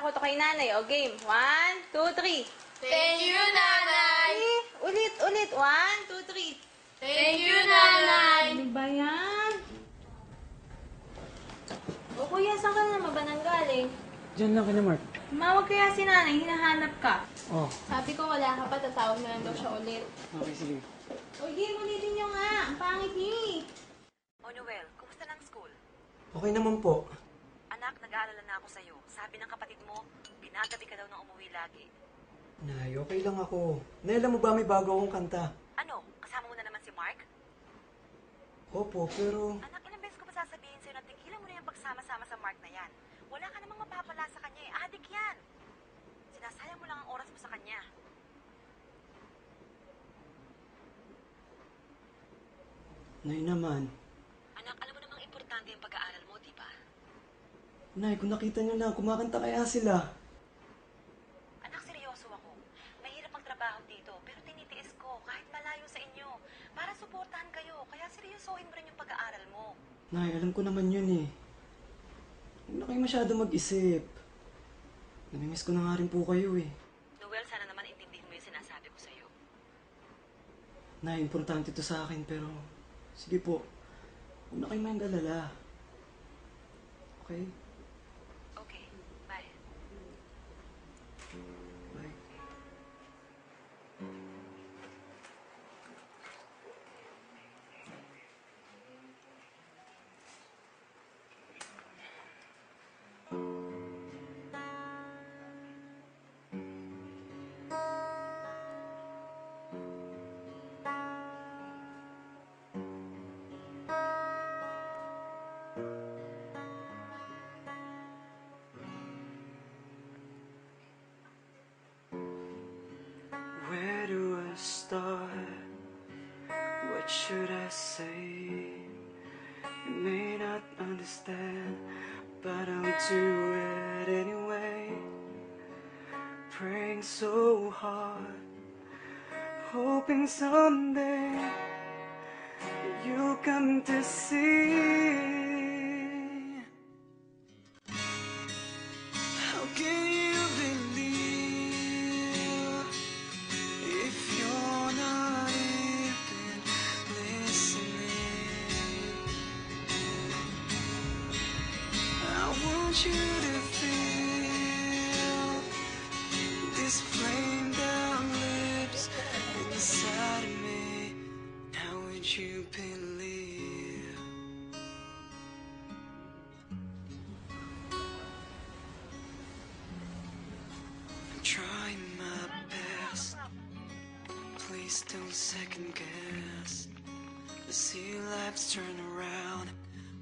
to kay nanay. O, game. 1, 2, 3. Thank you, Nanay! Ulit, ulit. 1, 2, 3. Thank you, Nanay! Ano ba yan? O, kuya, saan ka naman ba nanggaling? Diyan lang kina Mark. Tumawag kaya si nanay, hinahanap ka. Oh, Sabi ko wala ka pa, tatawag na lang daw siya ulit. okay, sige. O, game, ulitin nyo nga. Ang pangit niyo eh. O Noel, kumusta ng school? Okay naman po. Anak, nag-aalala na ako sa'yo. Sabi ng kapatid mo, ginagabi ka daw na umuwi lagi. Nay, okay lang ako. Nay, alam mo ba may bago akong kanta? Ano, kasama mo na naman si Mark? Opo, pero... Anak, ilang beses ko ba sasabihin sa'yo na tigilan mo na yung pagsama-sama sa Mark na yan? Wala ka namang mapapala sa kanya eh. Adik yan. Sinasayang mo lang ang oras mo sa kanya. Nay naman. Anak, alam mo namang importante yung pag-aaral mo, di ba? Nay, kung nakita niyo na, kumakanta kaya sila. Anak, seryoso ako. Mahirap ang trabaho dito, pero tinitiis ko kahit malayo sa inyo. Para suportahan kayo, kaya seryosohin mo rin yung pag-aaral mo. Nay, alam ko naman yun eh. Huwag na kayo masyado mag-isip. Namimiss ko na nga rin po kayo eh. Noel, sana naman intindihin mo yung sinasabi ko sa'yo. Nay, importante to sa akin pero... Sige po, huwag na kayo mag-alala. Okay? Okay, bye. Bye. Where do I start? What should I say? You may not understand, but I'll do it anyway. Praying so hard, hoping someday you'll come to see. How can you believe if you're not even listening? I want you to feel this flame down lips inside of me. How would you believe? I'm trying my best. Please don't second guess. The sea lives turn around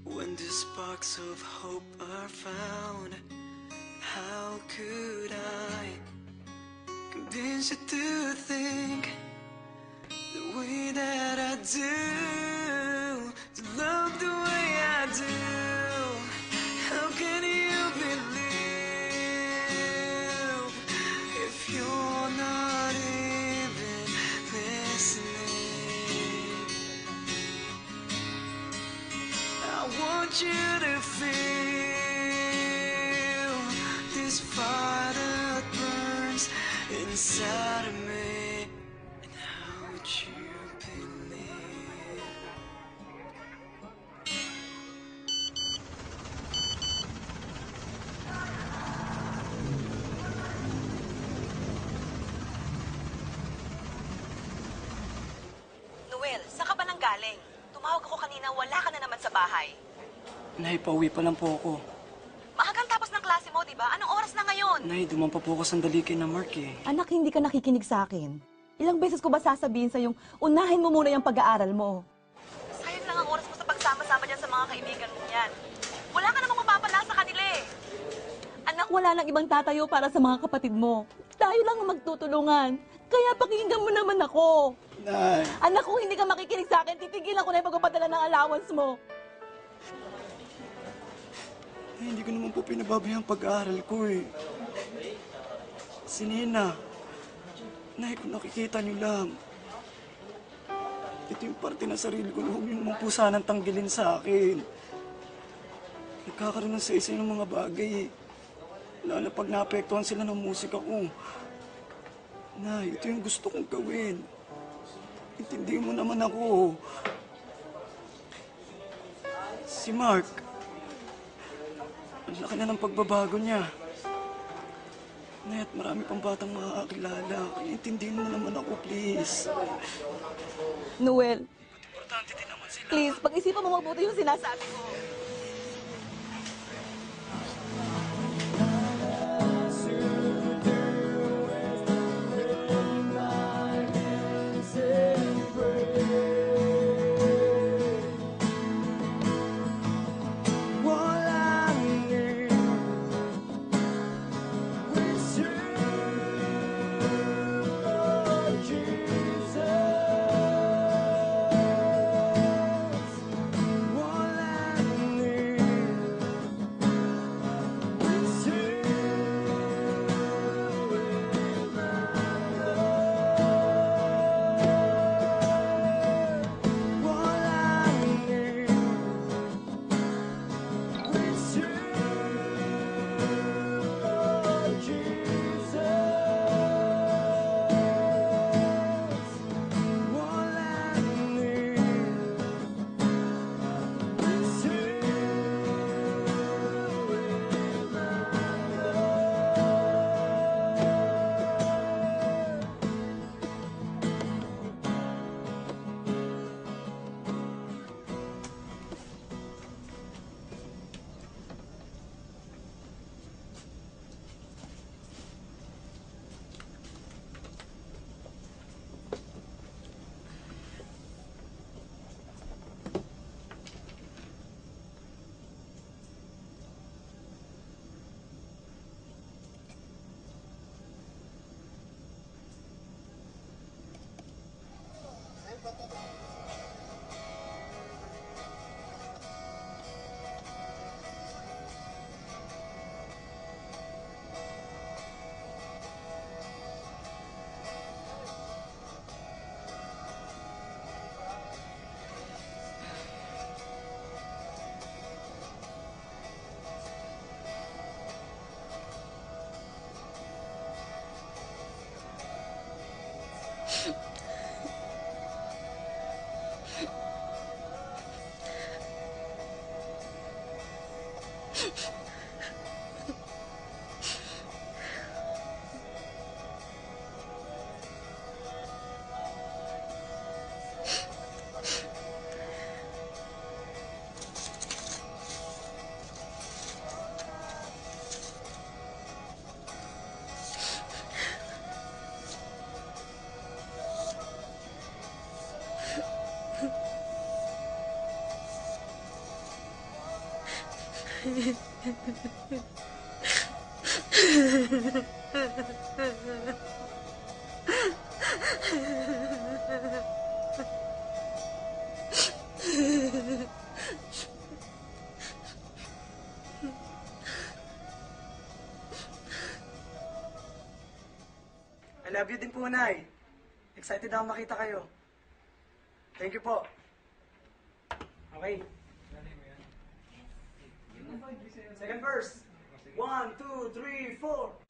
when the sparks of hope are found. How could I convince you to think the way that I do, to love the way I do? How can you believe if you're not even listening? I want you to feel this fire that burns inside of me. And how would you believe? Noel, saan ka ba nang galing? Tumawag ako kanina, wala ka na naman sa bahay. Nay, pauwi pa lang po ako. Maagang tapos ng klase mo, di ba? Anong oras na ngayon? Nay, duman pa po ako sandali kay na Mark eh. Anak, hindi ka nakikinig sa akin. Ilang beses ko ba sasabihin sa'yong unahin mo muna yung pag-aaral mo? Sayang lang ang oras mo sa pagsama-sama dyan sa mga kaibigan mo yan. Wala ka namang mapapala sa kanila eh. Anak, wala nang ibang tatayo para sa mga kapatid mo. Tayo lang ang magtutulungan. Kaya pakinggan mo naman ako. Nay! Anak, kung hindi ka makikinig sa akin, titigilan ko na yung pagpapadala ng allowance mo. Nay, hindi ko naman po pinababayang pag-aaral ko eh. Si Nina. Nay, kung nakikita niyo lang. Ito yung parte ng sarili ko na huwag niyo naman po sanang tanggilin sa akin. Nagkakaroon ng sa isa ng mga bagay eh. Lalo na pag naapektuhan sila ng musika ko. Nay, ito yung gusto kong gawin. Intindihin mo naman ako. Si Mark, ang laki na ng pagbabago niya. Nay, at marami pang batang makakakilala. Kaya intindihin mo naman ako, please. Noel, Importante din naman sila. please, pag-isipan mo mabuti yung sinasabi ko. I love you din po, Nay. Excited ako makita kayo. Thank you po. Okay. Second verse. 1, 2, 3, 4.